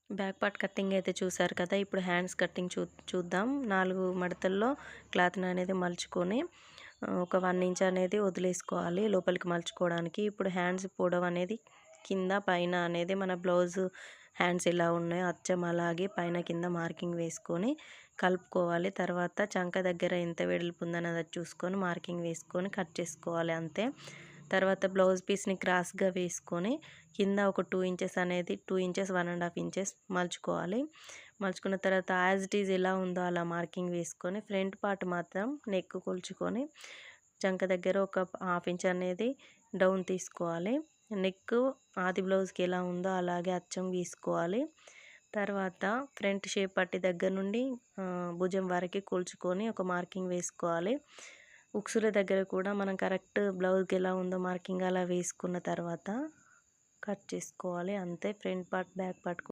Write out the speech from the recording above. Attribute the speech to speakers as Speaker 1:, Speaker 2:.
Speaker 1: Back part cutting అయితే చూసారు కదా. ఇప్పుడు హ్యాండ్స్ కటింగ్ చూద్దాం. 4 మడతల్లో క్లాత్‌ని అనేది మలుచుకొని ఒక 1 ఇంచ్ అనేది వదిలేసుకోవాలి లోపలికి మలుచుకోవడానికి. ఇప్పుడు హ్యాండ్స్ పొడవు అనేది కింద పైన అనేది మన బ్లౌజ్ హ్యాండ్స్ ఎలా ఉన్నాయో అచ్చం అలాగే పైన కింద మార్కింగ్ వేసుకొని కలుపుకోవాలి. తర్వాత చంక దగ్గర ఎంత వెడల్పు ఉందన్నది చూసుకొని మార్కింగ్ వేసుకొని కట్ చేసుకోవాలి అంతే. తర్వాత బ్లౌజ్ పీస్ని క్రాస్గా వేసుకొని కింద ఒక 2 ఇంచెస్ అనేది 2 ఇంచెస్ 1.5 ఇంచెస్ మలుచుకోవాలి. మలుచుకున్న తర్వాత యాజ్ ఇట్ ఈజ్ ఎలా ఉందో అలా మార్కింగ్ వేసుకొని ఫ్రంట్ పార్ట్ మాత్రం నెక్ కొలుచుకొని చంక దగ్గర ఒక 1/2 ఇంచ్ అనేది డౌన్ తీసుకోవాలి. నెక్ ఆది బ్లౌజ్కి ఎలా ఉందో అలాగే అచ్చం గీసుకోవాలి. తర్వాత ఫ్రంట్ షేప్ పట్టి దగ్గర నుండి భుజం వరకు కొలుచుకొని ఒక మార్కింగ్ వేసుకోవాలి. ఉక్సుల దగ్గర కూడా మనం కరెక్ట్ బ్లౌజ్కి ఎలా ఉందో మార్కింగ్ అలా వేసుకున్న తర్వాత కట్ చేసుకోవాలి అంతే. Front part back part